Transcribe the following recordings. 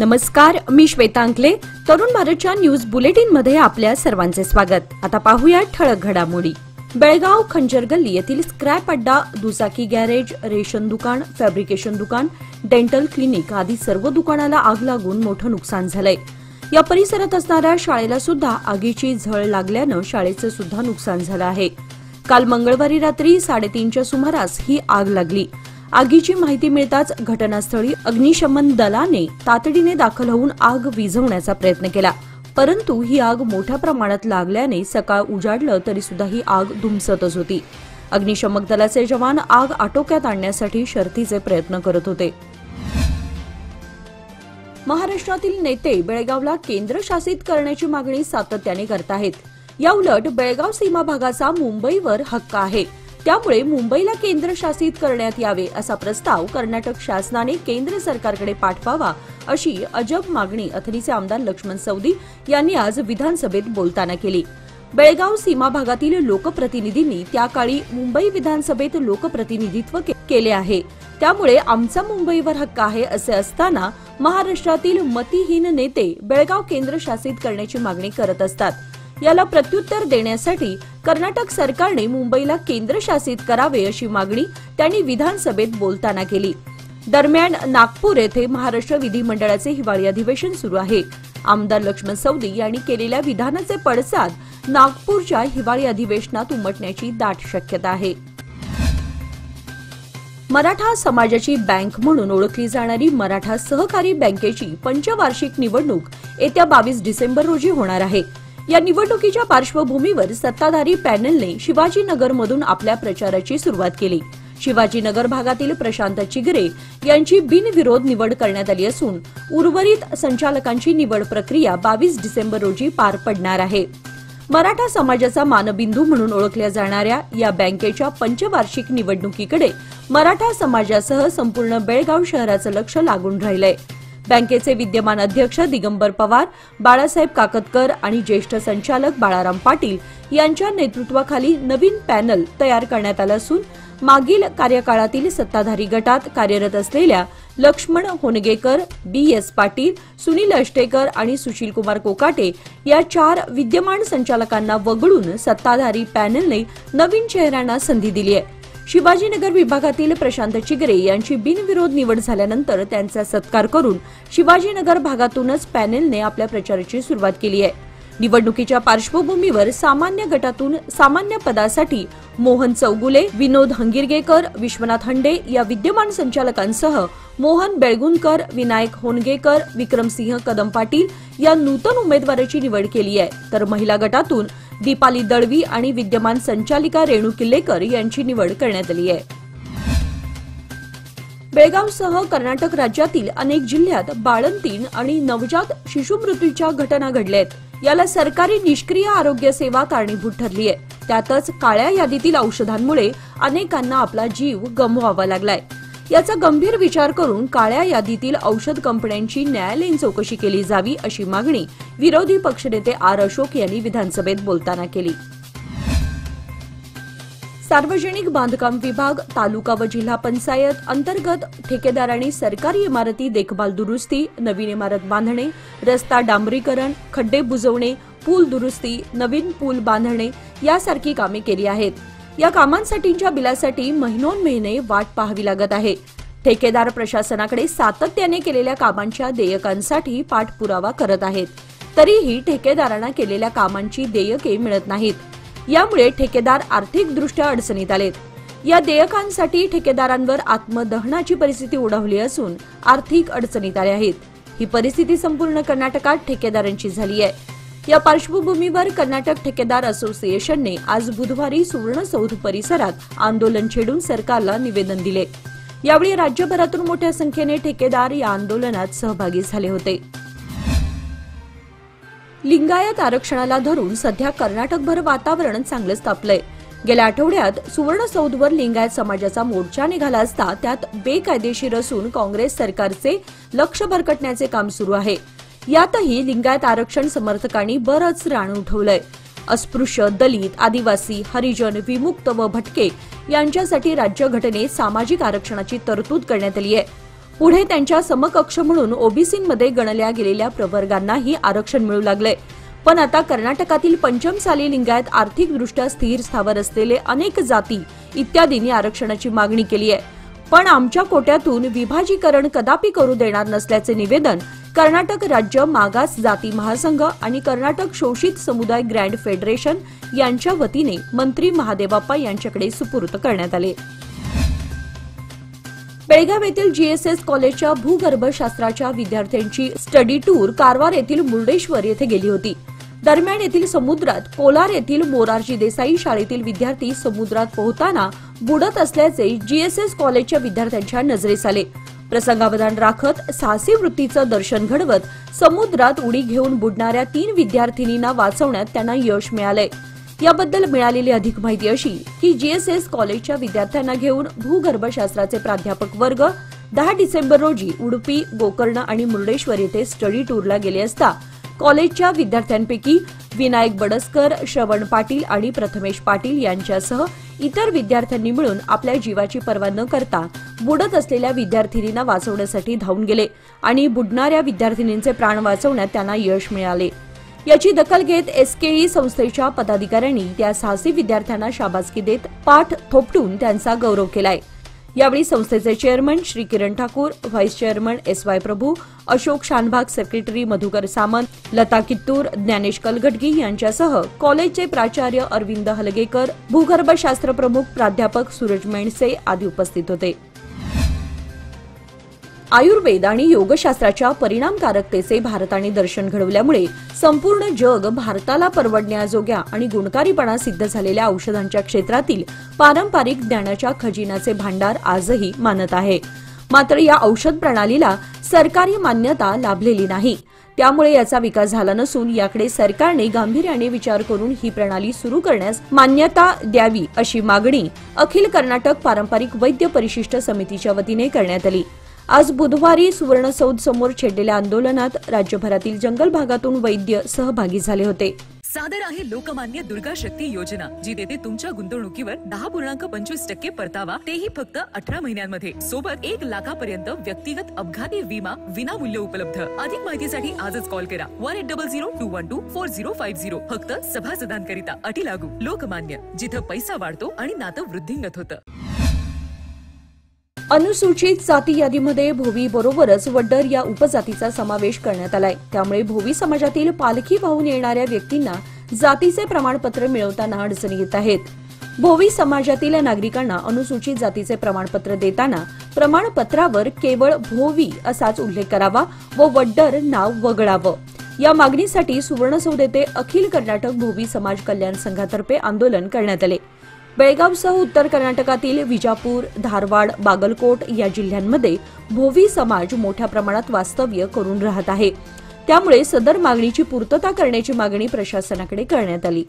नमस्कार, मी श्वेता अंकले. तरुण भारतच्या न्यूज बुलेटिन मध्ये आपल्या सर्वांचे स्वागत. आता पाहूया ठळक घडामोडी. बेळगाव खंजर गल्ली येथील स्क्रॅप अड्डा, दुचाकी गॅरेज, रेशन दुकान, फॅब्रिकेशन दुकान, डेंटल क्लिनिक आदी सर्व दुकानाला आग लागून मोठं नुकसान झालंय. या परिसरात असणाऱ्या शाळेला सुद्धा आगीची झळ लागल्यानं शाळेचं सुद्धा नुकसान झालं आहे. काल मंगळवारी रात्री 3:30च्या सुमारास ही आग लागली. आगीची माहिती मिळताच घटनास्थळी अग्निशमन दलाने तातडीने दाखल होऊन आग विझवण्याचा प्रयत्न केला, परंतु ही आग मोठ्या प्रमाणात लागल्याने सकाळ उजाडलं तरी सुद्धा ही आग धुमसतच होती. अग्निशमक दलाचे जवान आग आटोक्यात आणण्यासाठी शर्थीचे प्रयत्न करत होते. महाराष्ट्रातील नेते बेळगावला केंद्रशासित करण्याची मागणी सातत्याने करत आहेत. याउलट बेळगाव सीमा भागाचा मुंबईवर हक्क आहे, त्यामुळे मुंबईला केंद्रशासित करण्यात यावे असा प्रस्ताव कर्नाटक शासनाने केंद्र सरकारकडे पाठवावा, अशी अजब मागणी अथणीचे आमदार लक्ष्मण सवदी यांनी आज विधानसभेत बोलताना केली. बेळगाव सीमा भागातील लोकप्रतिनिधींनी त्या काळी मुंबई विधानसभेत लोकप्रतिनिधित्व केले आहे, त्यामुळे आमचा मुंबईवर हक्क आहे असे असताना महाराष्ट्रातील मतिहीन नेते बेळगाव केंद्रशासित करण्याची मागणी करत असतात. याला प्रत्युत्तर देण्यासाठी कर्नाटक सरकारने मुंबईला केंद्रशासित करावे अशी मागणी त्यांनी विधानसभेत बोलताना केली. दरम्यान नागपूर येथे महाराष्ट्र विधिमंडळाचे हिवाळी अधिवेशन सुरू आहे. आमदार लक्ष्मण सवदी यांनी केलेल्या विधानाचे पडसाद नागपूरच्या हिवाळी अधिवेशनात उमटण्याची दाट शक्यता आहे. मराठा समाजाची बँक म्हणून ओळखली जाणारी मराठा सहकारी बँकेची पंचवार्षिक निवडणूक येत्या 22 डिसेंबर रोजी होणार आहे. या निवडणुकीच्या पार्श्वभूमीवर सत्ताधारी पॅनलने शिवाजीनगरमधून आपल्या प्रचाराची सुरुवात केली. शिवाजीनगर भागातील प्रशांत चिगरे यांची बिनविरोध निवड करण्यात आली असून उर्वरित संचालकांची निवड प्रक्रिया 22 डिसेंबर रोजी पार पडणार आहे. मराठा समाजाचा मानबिंदू म्हणून ओळखल्या जाणाऱ्या या बँकेच्या पंचवार्षिक निवडणुकीकडे मराठा समाजासह संपूर्ण बेळगाव शहराचं लक्ष लागून राहिलंय. बँकेचे विद्यमान अध्यक्ष दिगंबर पवार, बाळासाहेब काकतकर आणि ज्येष्ठ संचालक बाळाराम पाटील यांच्या नेतृत्वाखाली नवीन पॅनल तयार करण्यात आलं असून मागील कार्यकाळातील सत्ताधारी गटात कार्यरत असलेल्या लक्ष्मण होनगेकर, बी.एस. पाटील, सुनील अष्टेकर आणि सुशीलकुमार कोकाटे या 4 विद्यमान संचालकांना वगळून सत्ताधारी पॅनलने नवीन चेहऱ्यांना संधी दिली आहे. शिवाजीनगर विभागातील प्रशांत चिगरे यांची बिनविरोध निवड झाल्यानंतर त्यांचा सत्कार करून शिवाजीनगर भागातूनच पॅनेलने आपल्या प्रचाराची सुरुवात केली आहे. निवडणुकीच्या पार्श्वभूमीवर सामान्य गटातून सामान्य पदासाठी मोहन चौगुले, विनोद हंगिरगेकर, विश्वनाथ हंडे या विद्यमान संचालकांसह मोहन बेळगुणकर, विनायक होनगेकर, विक्रमसिंह कदम पाटील या नूतन उमेदवाराची निवड केली आहे. तर महिला गटातून दीपाली दळवी आणि विद्यमान संचालिका रेणू किल्लेकर यांची निवड करण्यात आली आहे. बेळगावसह कर्नाटक राज्यातील अनेक जिल्ह्यात बाळंतीण आणि नवजात शिशुमृत्यूच्या घटना घडल्या आहेत. याला सरकारी निष्क्रिय आरोग्य सेवा कारणीभूत ठरली आहे. त्यातच काळ्या यादीतील औषधांमुळे अनेकांना आपला जीव गमवावा लागलाय. याचा गंभीर विचार करून काळ्या यादीतील औषध कंपन्यांची न्यायालयीन चौकशी केली जावी अशी मागणी विरोधी पक्षनेते आर. अशोक यांनी विधानसभेत बोलताना केली. सार्वजनिक बांधकाम विभाग, तालुका व जिल्हा पंचायत अंतर्गत ठेकेदारांनी सरकारी इमारती देखभाल दुरुस्ती, नवीन इमारत बांधणे, रस्ता डांबरीकरण, खड्डे बुजवणे, पूल दुरुस्ती, नवीन पूल बांधणे यासारखी कामे केली आहेत. या कामांसाठीच्या बिलासाठी महिनोन्महिने वाट पाहावी लागत आहे. ठेकेदार प्रशासनाकडे सातत्याने केलेल्या कामांच्या देयकांसाठी पाठपुरावा करत आहेत, तरीही ठेकेदारांना केलेल्या कामांची देयके मिळत नाहीत. यामुळे ठेकेदार आर्थिकदृष्ट्या अडचणीत आलेत. या देयकांसाठी ठेकेदारांवर आत्मदहनाची परिस्थिती ओढवली असून आर्थिक अडचणीत आले आहेत. ही परिस्थिती संपूर्ण कर्नाटकात ठेकेदारांची झाली आहे. या पार्श्वभूमीवर कर्नाटक ठेकेदार असोसिएशनने आज बुधवारी सुवर्णसौध परिसरात आंदोलन छेडून सरकारला निवेदन दिले. यावेळी राज्यभरातून मोठ्या संख्येने ठेकेदार या आंदोलनात सहभागी झाले होते. लिंगायत आरक्षणाला धरून सध्या कर्नाटकभर वातावरण चांगलंच तापलंय. गेल्या आठवड्यात सुवर्णसौधवर लिंगायत समाजाचा मोर्चा निघाला असता त्यात बेकायदेशीर असून काँग्रेस सरकारचे लक्ष भरकटण्याचे काम सुरू आहे. यातही लिंगायत आरक्षण समर्थकांनी बरंच रान उठवलंय. अस्पृश्य, दलित, आदिवासी, हरिजन, विमुक्त व भटके यांच्यासाठी राज्यघटनेत सामाजिक आरक्षणाची तरतूद करण्यात आली आहे. पुढे त्यांच्या समकक्ष म्हणून ओबीसींमध्ये गणल्या गेलेल्या प्रवर्गांनाही आरक्षण मिळू लागले। पण आता कर्नाटकातील पंचमसाली लिंगायत, आर्थिकदृष्ट्या स्थिर स्थावर असलेले अनेक जाती इत्यादींनी आरक्षणाची मागणी केली आहे। पण आमच्या कोट्यातून विभाजीकरण कदापि करू देणार नसल्याचे निवेदन कर्नाटक राज्य मागास जाती महासंघ आणि कर्नाटक शोषित समुदाय ग्रँड फेडरेशन यांच्या वतीने मंत्री महादेवप्पा यांच्याकडे सुपूर्द करण्यात आले। बेळगाव येथील जीएसएस कॉलेजच्या भूगर्भशास्त्राच्या विद्यार्थ्यांची स्टडी टूर कारवार येथील मुर्डेश्वर येथे गेली होती। दरम्यान येथील समुद्रात कोलार येथील मोरारजी देसाई शाळेतील विद्यार्थी समुद्रात पोहताना बुडत असल्याचे जीएसएस कॉलेजच्या विद्यार्थ्यांच्या नजरेस आले। प्रसंगावधान राखत साहसी वृत्तीचं दर्शन घडवत समुद्रात उडी घेऊन बुडणाऱ्या 3 विद्यार्थिनींना वाचवण्यात त्यांना यश मिळाले। याबद्दल मिळालेली अधिक माहिती अशी की जीएसएस कॉलेजच्या विद्यार्थ्यांना घेऊन भूगर्भशास्त्राचे प्राध्यापक वर्ग 10 डिसेंबर रोजी उडुपी, गोकर्ण आणि मुर्डेश्वर येथे स्टडी टूरला गेले असता कॉलेजच्या विद्यार्थ्यांपैकी विनायक बडसकर, श्रवण पाटील आणि प्रथमेश पाटील यांच्यासह इतर विद्यार्थ्यांनी मिळून आपल्या जीवाची पर्वा न करता बुडत असलेल्या विद्यार्थिनींना वाचवण्यासाठी धावून गेले आणि बुडणाऱ्या विद्यार्थिनींचे प्राण वाचवण्यात त्यांना यश मिळाले। याची दखल घेत एसकेई संस्थेच्या पदाधिकाऱ्यांनी त्या साहसी विद्यार्थ्यांना शाबासकी देत पाठ थोपटून त्यांचा गौरव केलाय। यावेळी संस्थेचे chairman Shri Kiran Thakur, vice chairman एस.वाय. प्रभू, अशोक शानभाग, सेक्रेटरी मधुकर सामंत, लता कित्तूर, ज्ञानेश कलगटगी यांच्यासह कॉलेजचे प्राचार्य अरविंद हलगेकर, भूगर्भशास्त्र प्रमुख प्राध्यापक सूरज मेंडसे आदी उपस्थित होते। आयुर्वेद आणि योगशास्त्राच्या परिणामकारकतेचे भारताने दर्शन घडवल्यामुळे संपूर्ण जग भारताला परवडण्याजोग्या आणि गुणकारीपणा सिद्ध झालेल्या औषधांच्या क्षेत्रातील पारंपरिक ज्ञानाच्या खजिन्याचे भांडार आजही मानत आहे। मात्र या औषध प्रणालीला सरकारी मान्यता लाभलेली नाही। त्यामुळे याचा विकास झाला नसून याकडे सरकारने गांभीर्याने विचार करून ही प्रणाली सुरू करण्यास मान्यता द्यावी अशी मागणी अखिल कर्नाटक पारंपरिक वैद्य परिशिष्ट समितीच्या वतीने करण्यात आली। आज बुधवारी सुवर्णसौध समोर छेडलेल्या आंदोलनात राज्यभरातील जंगल भागातून वैद्य सहभागी झाले होते। सादर आहे लोकमान्य दुर्गा शक्ती योजना, जी देते तुमच्या गुंतवणुकीवर 10.25% परतावा, तेही फक्त 18 महिन्यांमध्ये। सोबत 1 लाखापर्यंत व्यक्तिगत अपघाती विमा विनामूल्य उपलब्ध। अधिक माहितीसाठी आजच कॉल करा 1800-212-4050। फक्त सभासदांकरिता, अटी लागू। लोकमान्य, जिथं पैसा वाढतो आणि नातं वृद्धिंगत होतं। अनुसूचित जाती यादीमध्ये भोवी बरोबरच वड्डर या उपजातीचा समावेश करण्यात आलाय। त्यामुळे भोवी समाजातील पालखी वाहून येणाऱ्या व्यक्तींना जातीचे प्रमाणपत्र मिळवताना अडचणी येत आहेत। भोवी समाजातील नागरिकांना अनुसूचित जातीचे प्रमाणपत्र देताना प्रमाणपत्रावर केवळ भोवी असाच उल्लेख करावा व वड्डर नाव वगळावं। या मागणीसाठी सुवर्णसौध येथे अखिल कर्नाटक भोवी समाज कल्याण संघातर्फे आंदोलन करण्यात आले। बेळगावसह उत्तर कर्नाटकातील विजापूर, धारवाड, बागलकोट या जिल्ह्यांमध्ये भोवी समाज मोठ्या प्रमाणात वास्तव्य करून राहत आहे। त्यामुळे सदर मागणीची पूर्तता करण्याची मागणी प्रशासनाकडे करण्यात आली।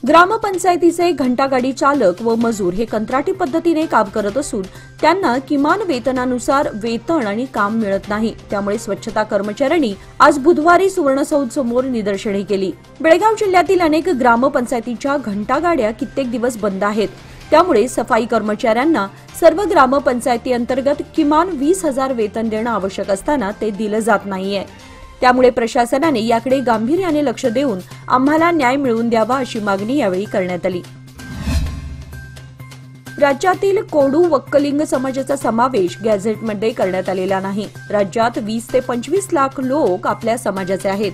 ग्रामपंचायतीचे घंटागाडी चालक व मजूर हे कंत्राटी पद्धतीने काम करत असून त्यांना किमान वेतनानुसार वेतन आणि काम मिळत नाही। त्यामुळे स्वच्छता कर्मचाऱ्यांनी आज बुधवारी सुवर्णसौध समोर निदर्शने केली। बेळगाव जिल्ह्यातील अनेक ग्रामपंचायतीच्या घंटागाड्या कित्येक दिवस बंद आहेत। त्यामुळे सफाई कर्मचाऱ्यांना सर्व ग्रामपंचायती अंतर्गत किमान 20,000 वेतन देणं आवश्यक असताना ते दिलं जात नाहीये। त्यामुळे प्रशासनाने याकडे गांभीर्याने लक्ष देऊन आम्हाला न्याय मिळवून द्यावा अशी मागणी यावेळी करण्यात आली। राज्यातील कोडू वक्कलिंग समाजाचा समावेश गॅझेटमध्ये करण्यात आलेला नाही। राज्यात 20 ते 25 लाख लोक आपल्या समाजाचे आहेत।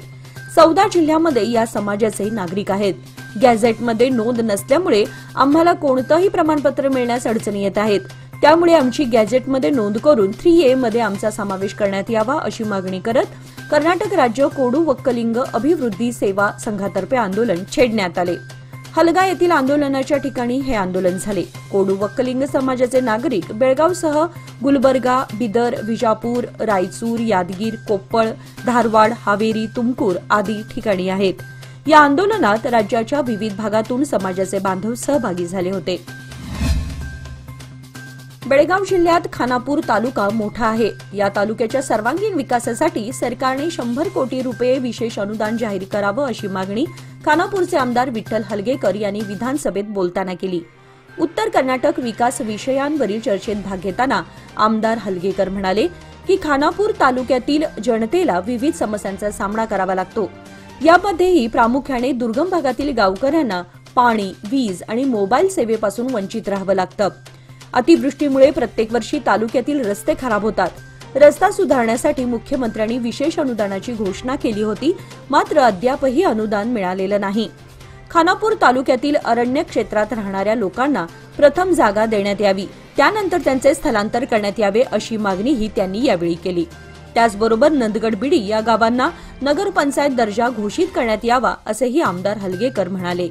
14 जिल्ह्यामध्ये या समाजाचे नागरिक आहेत। गॅझेटमध्ये नोंद नसल्यामुळे आम्हाला कोणतंही प्रमाणपत्र मिळण्यास अडचणी येत आहेत। त्यामुळे आमची गॅझेटमध्ये नोंद करून 3A मध्ये आमचा समावेश करण्यात यावा अशी मागणी करत कर्नाटक राज्य कोडू वक्कलिंग अभिवृद्धी सेवा संघातर्फे आंदोलन छेडण्यात आले। हलगा येथील आंदोलनाच्या ठिकाणी हे आंदोलन झाले। कोडू वक्कलिंग समाजाचे नागरिक बेळगावसह गुलबर्गा, बिदर, विजापूर, रायचूर, यादगीर, कोप्पळ, धारवाड, हावेरी, तुमकूर आदी ठिकाणी आहेत। या आंदोलनात राज्याच्या विविध भागातून समाजाचे बांधव सहभागी झाले होते। बेळगाव जिल्ह्यात खानापूर तालुका मोठा आहे। या तालुक्याच्या सर्वांगीण विकासासाठी सरकारने 100 कोटी रुपये विशेष अनुदान जाहीर करावं अशी मागणी खानापूरचे आमदार विठ्ठल हलगेकर यांनी विधानसभेत बोलताना केली। उत्तर कर्नाटक विकास विषयांवरील चर्चेत भाग घेताना आमदार हलगेकर म्हणाले की खानापूर तालुक्यातील जनतेला विविध समस्यांचा सामना करावा लागतो. यामध्येही प्रामुख्याने दुर्गम भागातील गावकऱ्यांना पाणी, वीज आणि मोबाईल सेवेपासून वंचित राहावं लागतं. अतिवृष्टीमुळे प्रत्येक वर्षी तालुक्यातील रस्ते खराब होतात. रस्ता सुधारण्यासाठी मुख्यमंत्र्यांनी विशेष अनुदानाची घोषणा केली होती, मात्र अद्यापही अनुदान मिळालेलं नाही. खानापूर तालुक्यातील अरण्य क्षेत्रात राहणाऱ्या लोकांना प्रथम जागा देण्यात यावी, त्यानंतर त्यांचे स्थलांतर करण्यात यावे अशी मागणीही त्यांनी यावेळी केली. त्याचबरोबर नंदगडबिडी या गावांना नगरपंचायत दर्जा घोषित करण्यात यावा असेही आमदार हलगेकर म्हणाले.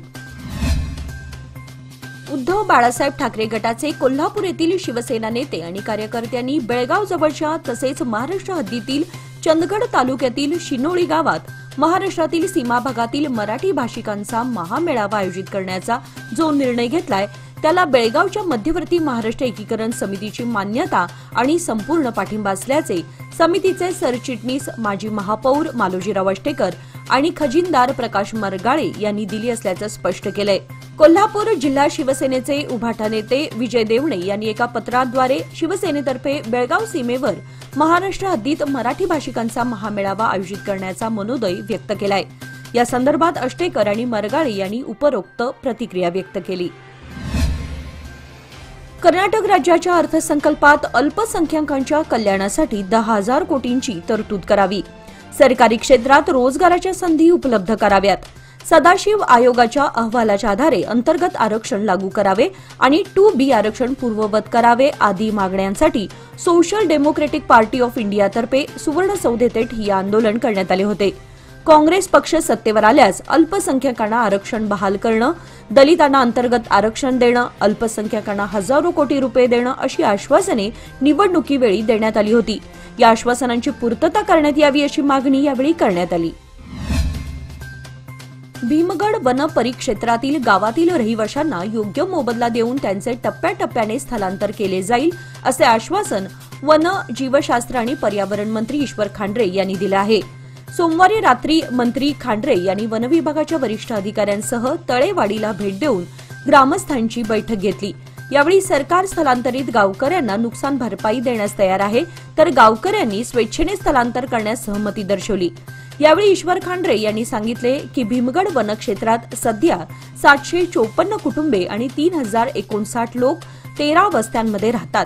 उद्धव बाळासाहेब ठाकरे गटाचे कोल्हापूर येथील शिवसेना नेते आणि कार्यकर्त्यांनी बेळगाव जवळच्या तसेच महाराष्ट्र हद्दीतील चंदगड तालुक्यातील शिनोळी गावात महाराष्ट्रातील सीमा भागातील मराठी भाषिकांचा महामेळावा आयोजित करण्याचा जो निर्णय घेतलाय त्याला बेळगावच्या मध्यवर्ती महाराष्ट्र एकीकरण समितीची मान्यता आणि संपूर्ण पाठिंबा असल्याचे समितीचे सरचिटणीस माजी महापौर मालोजीराव अष्टेकर आणि खजिनदार प्रकाश मरगाळे यांनी दिली असल्याचं स्पष्ट केलंय. कोल्हापूर जिल्हा शिवसेनेचे उभाटा नेते विजय देवणे यांनी एका पत्राद्वारे शिवसेनेतर्फे बेळगाव सीमेवर महाराष्ट्र हद्दीत मराठी भाषिकांचा महामेळावा आयोजित करण्याचा मनोदय व्यक्त केलाय. या संदर्भात अष्टेकर आणि मरगाळे यांनी उपरोक्त प्रतिक्रिया व्यक्त केली. कर्नाटक राज्याच्या अर्थसंकल्पात अल्पसंख्याकांच्या कल्याणासाठी 10,000 कोटींची तरतूद करावी. सरकारी क्षेत्रात रोजगाराच्या संधी उपलब्ध कराव्यात. सदाशिव आयोगाच्या अहवालाच्या आधारे अंतर्गत आरक्षण लागू करावे आणि 2B आरक्षण पूर्ववत करावे आदी मागण्यांसाठी सोशल डेमोक्रेटिक पार्टी ऑफ इंडियातर्फे सुवर्णसौध येथे ठिय्या आंदोलन करण्यात आले होते. काँग्रेस पक्ष सत्तेवर आल्यास अल्पसंख्याकांना आरक्षण बहाल करणं, दलितांना अंतर्गत आरक्षण देणं, अल्पसंख्याकांना हजारो कोटी रुपये देणं अशी आश्वासने निवडणुकीवेळी देण्यात आली होती. या आश्वासनांची पूर्तता करण्यात यावी अशी मागणी यावेळी करण्यात आली. भीमगड वन परिक्षेत्रातील गावातील रहिवाशांना योग्य मोबदला देऊन त्यांचे टप्प्याटप्प्याने स्थलांतर केले जाईल असे आश्वासन वन, जीवशास्त्र आणि पर्यावरण मंत्री ईश्वर खांड्रे यांनी दिले आहे. सोमवारी रात्री मंत्री खांड्रे यांनी वनविभागाच्या वरिष्ठ अधिकाऱ्यांसह तळेवाडीला भेट देऊन ग्रामस्थांची बैठक घेतली. यावेळी सरकार स्थलांतरित गावकऱ्यांना नुकसान भरपाई देण्यास तयार आहे, तर गावकऱ्यांनी स्वेच्छेने स्थलांतर करण्यास सहमती दर्शवली. यावेळी ईश्वर खांड्रे यांनी सांगितले की भीमगड वनक्षेत्रात सध्या 754 कुटुंबे आणि 3059 लोक 13 वस्त्यांमध्ये राहतात.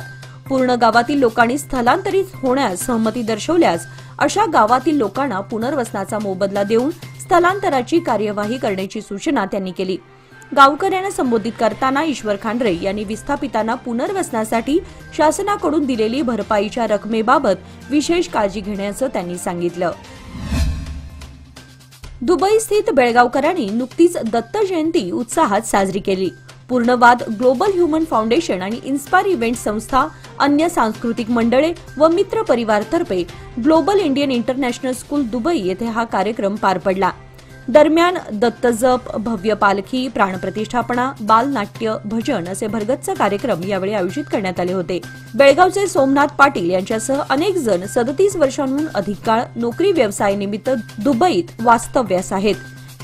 पूर्ण गावातील लोकांनी स्थलांतरित होण्यास सहमती दर्शवल्यास अशा गावातील लोकांना पुनर्वसनाचा मोबदला देऊन स्थलांतराची कार्यवाही करण्याची सूचना त्यांनी केली. गावकऱ्यांना संबोधित करताना ईश्वर खांड्रे यांनी विस्थापितांना पुनर्वसनासाठी शासनाकडून दिलेली भरपाईच्या रकमेबाबत विशेष काळजी घेण्याचं त्यांनी सांगितलं. दुबई स्थित बेळगावकरांनी नुकतीच दत्त जयंती उत्साहात साजरी केली. पूर्णवाद ग्लोबल ह्युमन फाउंडेशन आणि इन्स्पायर इव्हेंट संस्था, अन्य सांस्कृतिक मंडळे व मित्र परिवारतर्फे global Indian international school Dubai येथे हा कार्यक्रम पार पडला. दरम्यान दत्तजप, भव्य पालखी, प्राणप्रतिष्ठापना, बालनाट्य, भजन असे भरगच्च कार्यक्रम यावेळी आयोजित करण्यात आले होते. बेळगावचे सोमनाथ पाटील यांच्यासह अनेक जण 37 वर्षांहून अधिक काळ नोकरी व्यवसायानिमित्त दुबईत वास्तव्यास आहेत.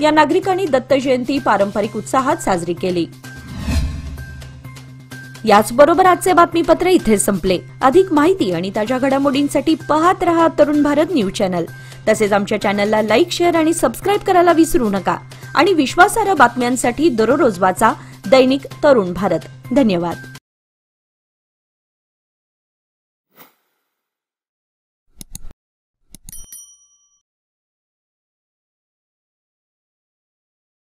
या नागरिकांनी दत्त जयंती पारंपरिक उत्साहात साजरी केली. याचबरोबर आजचे बातमीपत्र इथे संपले. अधिक माहिती आणि ताज्या घडामोडींसाठी पाहत रहा तरुण भारत न्यूज चॅनल. तसेच आमच्या चॅनलला लाईक, शेअर आणि सबस्क्राईब करायला विसरू नका. आणि विश्वासार्ह बातम्यांसाठी दररोज वाचा दैनिक तरुण भारत. धन्यवाद.